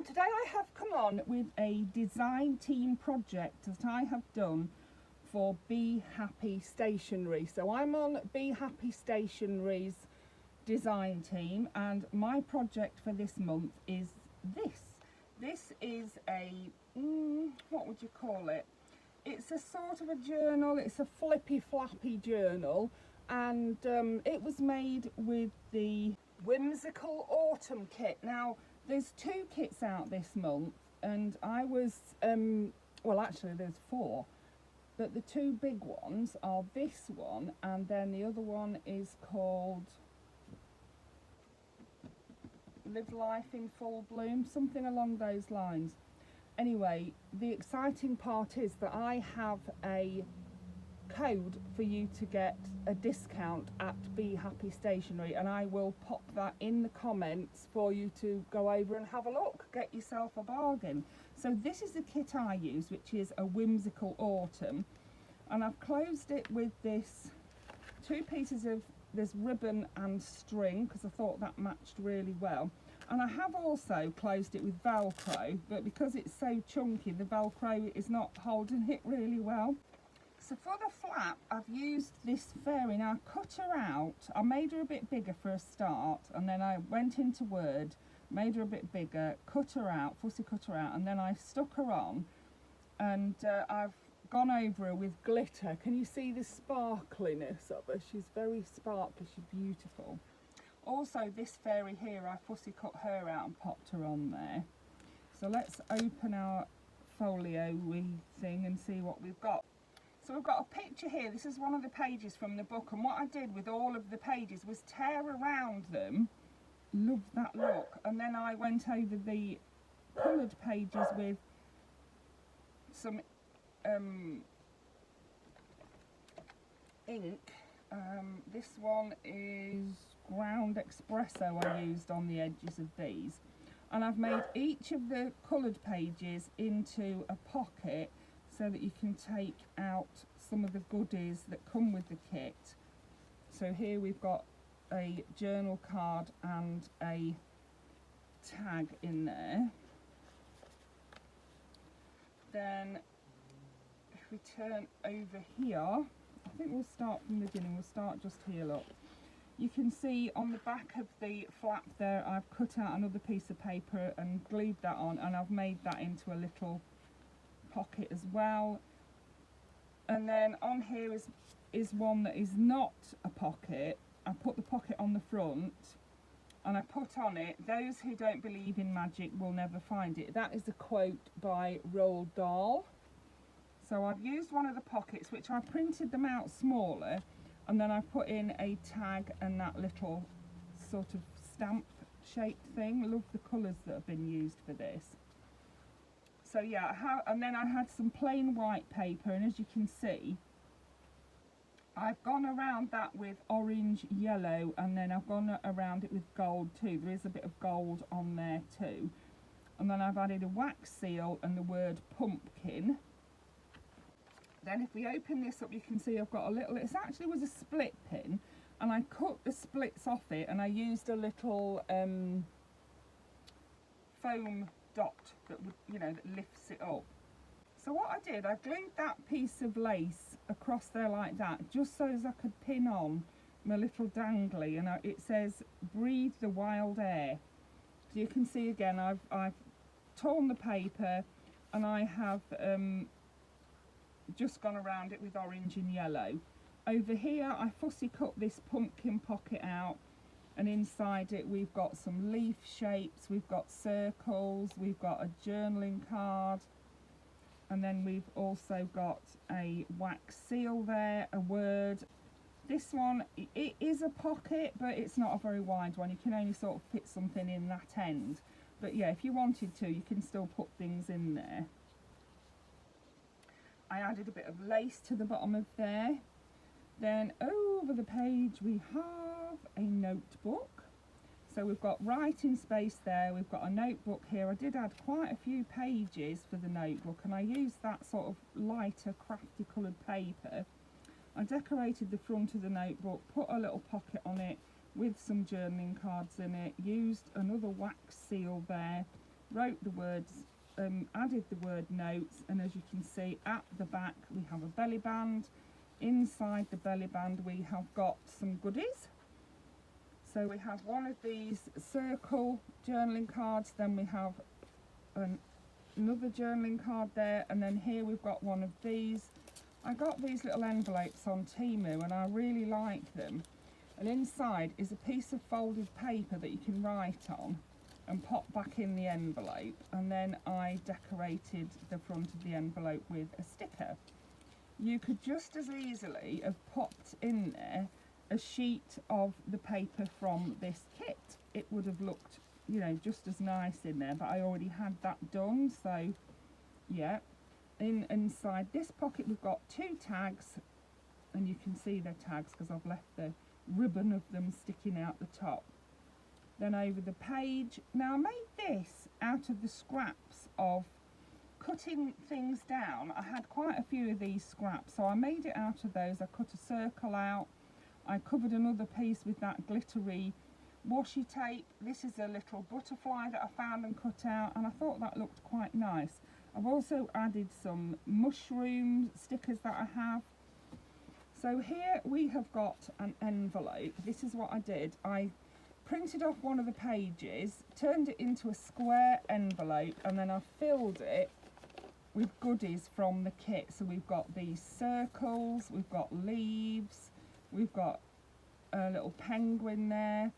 Today I have come on with a design team project that I have done for Be Happy Stationery. So I'm on Be Happy Stationery's design team, and my project for this month is this. This is a, what would you call it? It's a sort of a journal, it's a flippy flappy journal, and it was made with the Whimsical Autumn kit. Now, there's 2 kits out this month, and I was, well actually there's 4, but the 2 big ones are this one, and then the other one is called Live Life in Full Bloom, something along those lines. Anyway, the exciting part is that I have a code for you to get a discount at Be Happy Stationery, and I will pop that in the comments for you to go over and have a look, get yourself a bargain. So this is the kit I use, which is A Whimsical Autumn, and I've closed it with this 2 pieces of this ribbon and string because I thought that matched really well. And I have also closed it with Velcro, but because it's so chunky, the Velcro is not holding it really well. So for the flap, I've used this fairy. Now I cut her out, I made her a bit bigger for a start, and then I went into Word, made her a bit bigger, cut her out, fussy cut her out, and then I stuck her on, and I've gone over her with glitter. Can you see the sparkliness of her? She's very sparkly, she's beautiful. Also this fairy here, I fussy cut her out and popped her on there. So let's open our folio thing and see what we've got. So we've got a picture here. This is one of the pages from the book, and what I did with all of the pages was tear around them. Love that look. And then I went over the coloured pages with some ink. This one is ground espresso I used on the edges of these, and I've made each of the coloured pages into a pocket so that you can take out some of the goodies that come with the kit. So here we've got a journal card and a tag in there. Then if we turn over here, I think we'll start from the beginning, we'll start just here, look. You can see on the back of the flap there, I've cut out another piece of paper and glued that on, and I've made that into a little pocket as well. And then on here is one that is not a pocket. I put the pocket on the front, and I put on it, "Those who don't believe in magic will never find it." That is a quote by Roald Dahl. So I've used one of the pockets, which I printed them out smaller, and then I put in a tag and that little sort of stamp shaped thing. I love the colours that have been used for this. So yeah, and then I had some plain white paper, and as you can see, I've gone around that with orange, yellow, and then I've gone around it with gold too. There is a bit of gold on there too. And then I've added a wax seal and the word pumpkin. Then if we open this up, you can see I've got a little, it actually was a split pin, and I cut the splits off it, and I used a little foam dot that would, you know, that lifts it up. So what I did, I glued that piece of lace across there like that, just so as I could pin on my little dangly, and it says "Breathe the Wild Air." So you can see again, I've torn the paper, and I have just gone around it with orange and yellow. Over here I fussy cut this pumpkin pocket out, and inside it we've got some leaf shapes, we've got circles, we've got a journaling card, and then we've also got a wax seal there, a word. This one, it is a pocket, but it's not a very wide one. You can only sort of fit something in that end, but yeah, if you wanted to, you can still put things in there. I added a bit of lace to the bottom of there. Then over the page we have a notebook. So we've got writing space there, we've got a notebook here. I did add quite a few pages for the notebook, and I used that sort of lighter crafty coloured paper. I decorated the front of the notebook, put a little pocket on it with some journaling cards in it, used another wax seal there, wrote the words, added the word notes, and as you can see at the back we have a belly band. Inside the belly band we have got some goodies. So we have one of these circle journaling cards, then we have another journaling card there, and then here we've got one of these. I got these little envelopes on Temu and I really like them. And inside is a piece of folded paper that you can write on and pop back in the envelope, and then I decorated the front of the envelope with a sticker. You could just as easily have popped in there a sheet of the paper from this kit. It would have looked, you know, just as nice in there, but I already had that done. So yeah, inside this pocket we've got 2 tags, and you can see they're tags because I've left the ribbon of them sticking out the top. Then over the page, now I made this out of the scraps of cutting things down. I had quite a few of these scraps, so I made it out of those. I cut a circle out, I covered another piece with that glittery washi tape. This is a little butterfly that I found and cut out, and I thought that looked quite nice. I've also added some mushroom stickers that I have. So here we have got an envelope. This is what I did. I printed off one of the pages, turned it into a square envelope, and then I filled it with goodies from the kit. So we've got these circles, we've got leaves, we've got a little penguin there,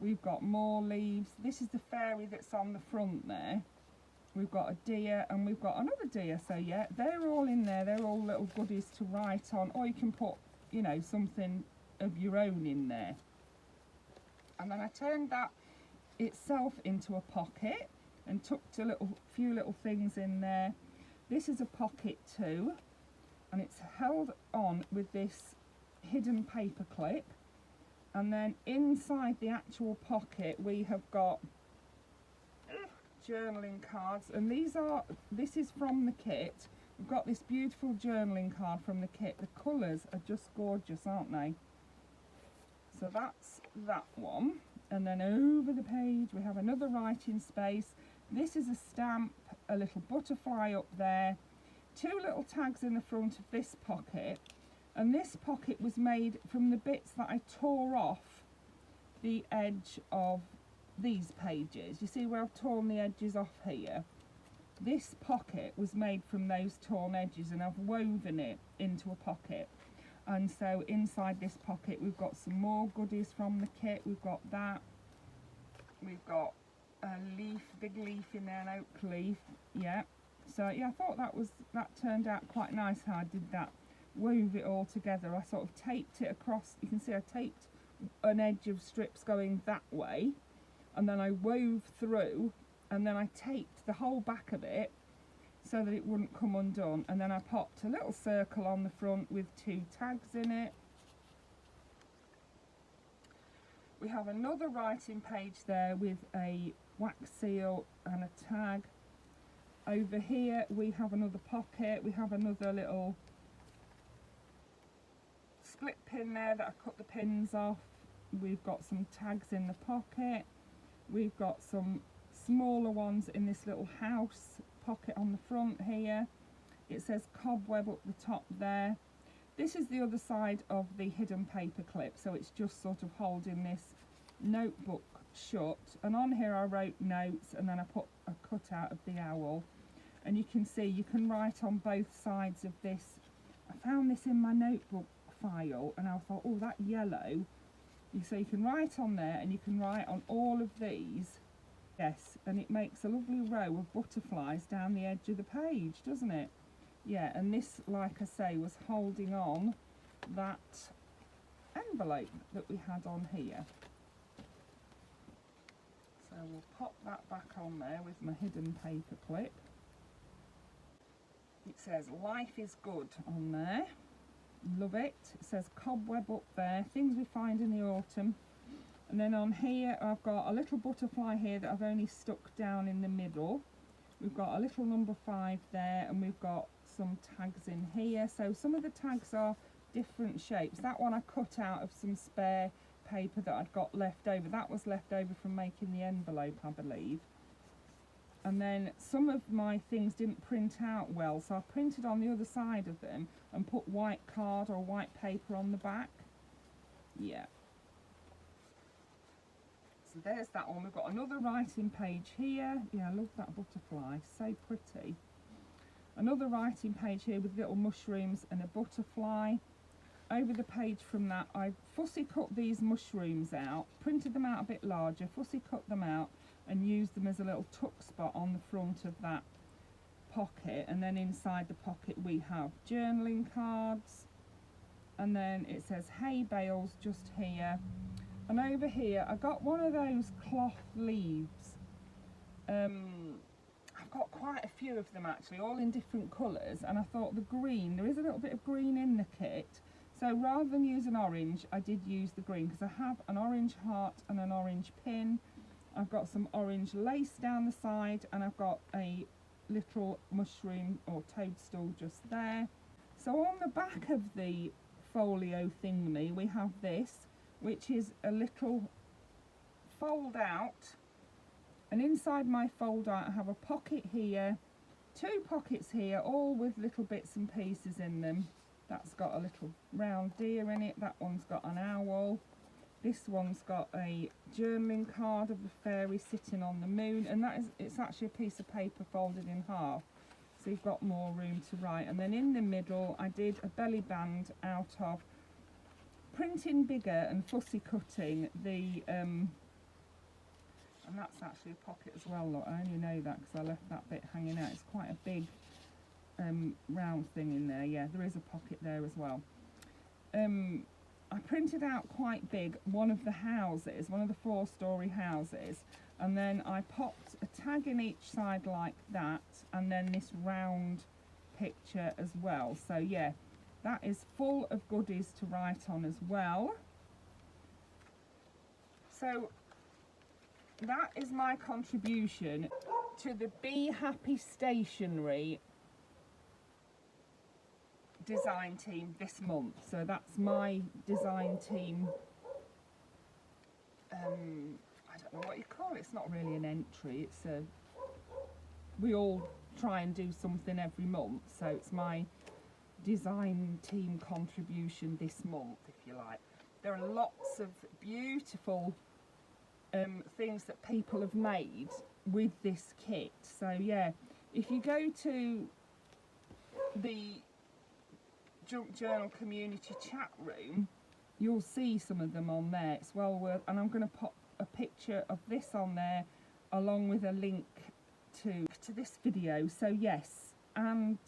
we've got more leaves. This is the fairy that's on the front there. We've got a deer and we've got another deer. So yeah, they're all in there. They're all little goodies to write on, or you can put, you know, something of your own in there. And then I turned that itself into a pocket and tucked a few little things in there. This is a pocket too, and it's held on with this hidden paper clip. And then inside the actual pocket we have got journaling cards, and this is from the kit. We've got this beautiful journaling card from the kit. The colours are just gorgeous, aren't they? So that's that one. And then over the page we have another writing space. This is a stamp, a little butterfly up there, 2 little tags in the front of this pocket, and this pocket was made from the bits that I tore off the edge of these pages. You see where I've torn the edges off here? This pocket was made from those torn edges, and I've woven it into a pocket. And so inside this pocket we've got some more goodies from the kit. We've got that, we've got a leaf, big leaf in there, an oak leaf. Yeah, so yeah, I thought that turned out quite nice how I did that, wove it all together. I sort of taped it across. You can see I taped an edge of strips going that way, and then I wove through, and then I taped the whole back of it so that it wouldn't come undone, and then I popped a little circle on the front with 2 tags in it. We have another writing page there with a wax seal and a tag. Over here we have another pocket. We have another little split pin there that I cut the pins off. We've got some tags in the pocket. We've got some smaller ones in this little house pocket on the front here. It says cobweb up the top there. This is the other side of the hidden paper clip, so it's just sort of holding this notebook shut. And on here I wrote notes, and then I put a cutout of the owl, and you can see you can write on both sides of this. I found this in my notebook file and I thought, oh, that yellow, so you can write on there and you can write on all of these. Yes, and it makes a lovely row of butterflies down the edge of the page, doesn't it? Yeah, and this, like I say, was holding on that envelope that we had on here. So we'll pop that back on there with my hidden paper clip. It says life is good on there. Love it. It says cobweb up there, things we find in the autumn. And then on here I've got a little butterfly here that I've only stuck down in the middle. We've got a little number 5 there, and we've got some tags in here. So some of the tags are different shapes. That one I cut out of some spare paper that I'd got left over. That was left over from making the envelope, I believe. and then some of my things didn't print out well, so I printed on the other side of them and put white card or white paper on the back. Yeah. So there's that one. We've got another writing page here. Yeah, I love that butterfly, so pretty. Another writing page here with little mushrooms and a butterfly. Over the page from that, I fussy cut these mushrooms out, printed them out a bit larger, fussy cut them out and used them as a little tuck spot on the front of that pocket. And then inside the pocket we have journaling cards, and then it says hay bales just here. And over here I got one of those cloth leaves. I've got quite a few of them actually, all in different colours, and I thought the green, there is a little bit of green in the kit, so rather than use an orange I did use the green, because I have an orange heart and an orange pin. I've got some orange lace down the side, and I've got a little mushroom or toadstool just there. So on the back of the folio thingy we have this, which is a little fold out, and inside my fold out I have a pocket here, two pockets here, all with little bits and pieces in them. That's got a little round deer in it, that one's got an owl, this one's got a journaling card of the fairy sitting on the moon, and it's actually a piece of paper folded in half, so you've got more room to write. And then in the middle I did a belly band out of printing bigger and fussy cutting the and that's actually a pocket as well. Look, I only know that because I left that bit hanging out. It's quite a big round thing in there. Yeah, there is a pocket there as well. I printed out quite big one of the houses, one of the 4-storey houses, and then I popped a tag in each side like that, and then this round picture as well. So yeah, that is full of goodies to write on as well. So that is my contribution to the Be Happy Stationery design team this month. So that's my design team, I don't know what you call it, it's not really an entry, it's a, we all try and do something every month, so it's my design team contribution this month, if you like. There are lots of beautiful things that people have made with this kit. So yeah, if you go to the Junk Journal community chat room, you'll see some of them on there. It's well worth, and I'm going to pop a picture of this on there along with a link to this video. So yes, and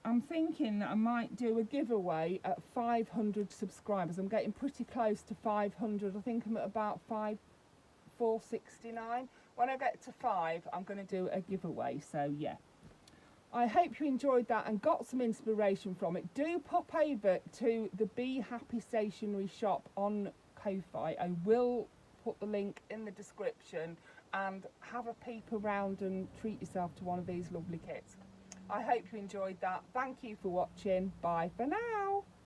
I'm thinking that I might do a giveaway at 500 subscribers. I'm getting pretty close to 500. I think I'm at about 469. When I get to 5, I'm going to do a giveaway. So yeah, I hope you enjoyed that and got some inspiration from it. Do pop over to the Be Happy Stationery shop on Ko-fi. I will put the link in the description, and have a peep around and treat yourself to one of these lovely kits. I hope you enjoyed that. Thank you for watching. Bye for now.